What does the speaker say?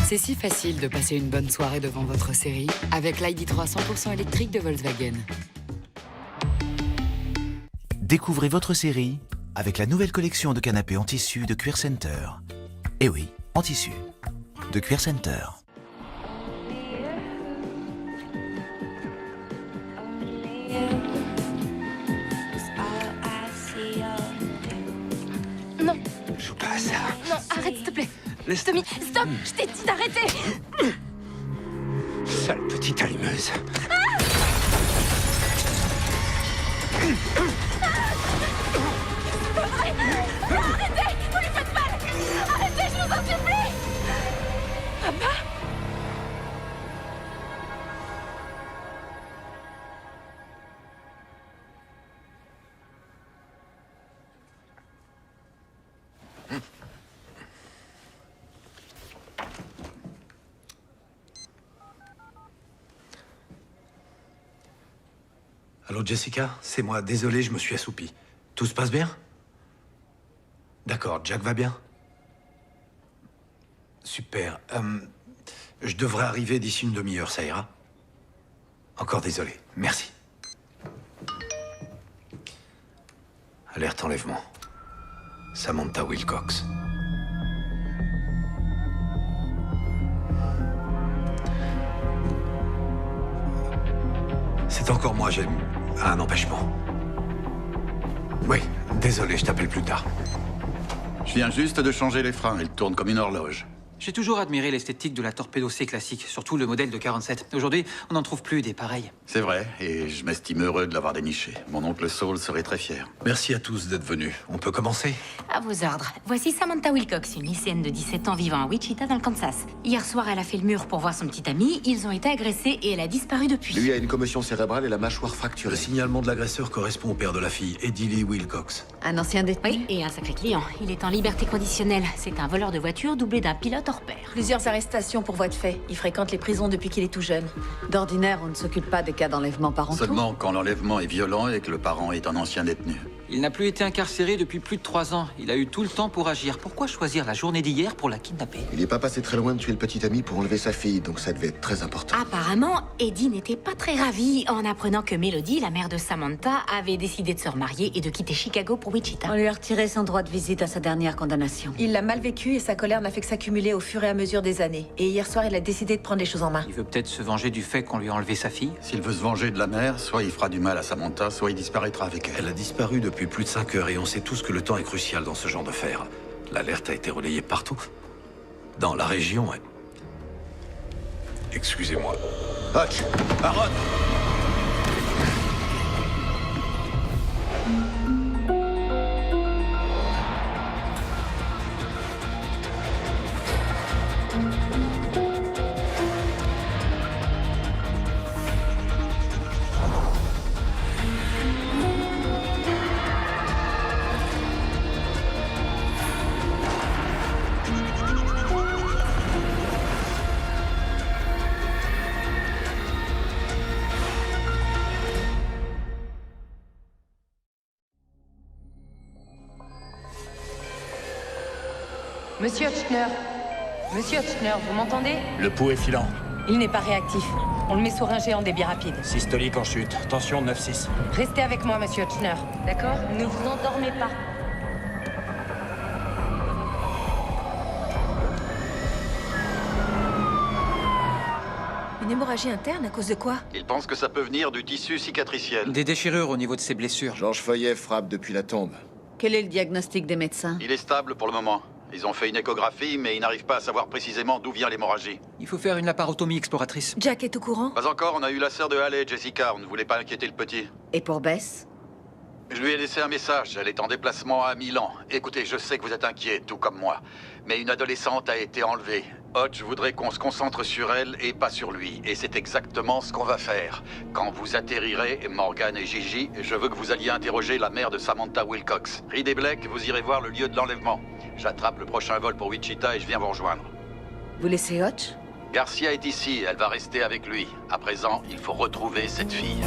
C'est si facile de passer une bonne soirée devant votre série avec l'ID3 100% électrique de Volkswagen. Découvrez votre série avec la nouvelle collection de canapés en tissu de Cuir Center. Eh oui, en tissu. De Cuir Center. Non, Joue pas à ça. non, arrête s'il te plaît. Laisse... Tommy, stop, je t'ai dit d'arrêter. Sale petite allumeuse. Arrêtez, vous lui faites mal. Arrêtez, je vous en supplie. Papa. Allô, Jessica? C'est moi. Désolé, je me suis assoupi. Tout se passe bien? D'accord, Jack va bien? Super. Je devrais arriver d'ici une demi-heure, ça ira? Encore désolé. Merci. Alerte enlèvement. Samantha Wilcox. C'est encore moi, j'ai un empêchement. Oui, désolé, je t'appelle plus tard. Je viens juste de changer les freins, ils tournent comme une horloge. J'ai toujours admiré l'esthétique de la Torpedo C classique, surtout le modèle de 47. Aujourd'hui, on n'en trouve plus des pareils. C'est vrai, et je m'estime heureux de l'avoir déniché. Mon oncle Saul serait très fier. Merci à tous d'être venus. On peut commencer? À vos ordres. Voici Samantha Wilcox, une lycéenne de 17 ans vivant à Wichita dans le Kansas. Hier soir, elle a fait le mur pour voir son petit ami. Ils ont été agressés et elle a disparu depuis. Lui a une commotion cérébrale et la mâchoire Le fracturée. signalement de l'agresseur correspond au père de la fille, Eddie Lee Wilcox. Un ancien détenu. Oui, et un sacré client. Il est en liberté conditionnelle. C'est un voleur de voiture doublé d'un pilote hors pair. Plusieurs arrestations pour voie de fait. Il fréquente les prisons depuis qu'il est tout jeune. D'ordinaire, on ne s'occupe pas des cas d'enlèvement parentaux. Seulement quand l'enlèvement est violent et que le parent est un ancien détenu. Il n'a plus été incarcéré depuis plus de 3 ans. Il a eu tout le temps pour agir. Pourquoi choisir la journée d'hier pour la kidnapper? Il n'est pas passé très loin de tuer le petit ami pour enlever sa fille, donc ça devait être très important. Apparemment, Eddie n'était pas très ravi en apprenant que Melody, la mère de Samantha, avait décidé de se remarier et de quitter Chicago pour Wichita. On lui a retiré son droit de visite à sa dernière condamnation. Il l'a mal vécu et sa colère n'a fait que s'accumuler au fur et à mesure des années. Et hier soir, il a décidé de prendre les choses en main. Il veut peut-être se venger du fait qu'on lui a enlevé sa fille. S'il veut se venger de la mère, soit il fera du mal à Samantha, soit il disparaîtra avec elle. Elle a disparu depuis plus de 5 heures et on sait tous que le temps est crucial dans ce genre d'affaires. L'alerte a été relayée partout. Dans la région. Excusez-moi. Hutch! Aaron! Monsieur Hutchner. Monsieur Hutchner, vous m'entendez? Le pouls est filant. Il n'est pas réactif. On le met sur un G en débit rapide. Systolique en chute. Tension 9,6. Restez avec moi, monsieur Hutchner. D'accord? Ne vous endormez pas. Une hémorragie interne à cause de quoi? Il pense que ça peut venir du tissu cicatriciel. Des déchirures au niveau de ses blessures. Georges Feuillet frappe depuis la tombe. Quel est le diagnostic des médecins? Il est stable pour le moment. Ils ont fait une échographie, mais ils n'arrivent pas à savoir précisément d'où vient l'hémorragie. Il faut faire une laparotomie exploratrice. Jack est au courant? Pas encore, on a eu la sœur de Haley, Jessica. On ne voulait pas inquiéter le petit. Et pour Bess? Je lui ai laissé un message. Elle est en déplacement à Milan. Écoutez, je sais que vous êtes inquiet, tout comme moi. Mais une adolescente a été enlevée. Hodge voudrait qu'on se concentre sur elle et pas sur lui. Et c'est exactement ce qu'on va faire. Quand vous atterrirez, Morgan et Gigi, je veux que vous alliez interroger la mère de Samantha Wilcox. Reed et Blake, vous irez voir le lieu de l'enlèvement. J'attrape le prochain vol pour Wichita et je viens vous rejoindre. Vous laissez Hodge? Garcia est ici, elle va rester avec lui. À présent, il faut retrouver cette fille.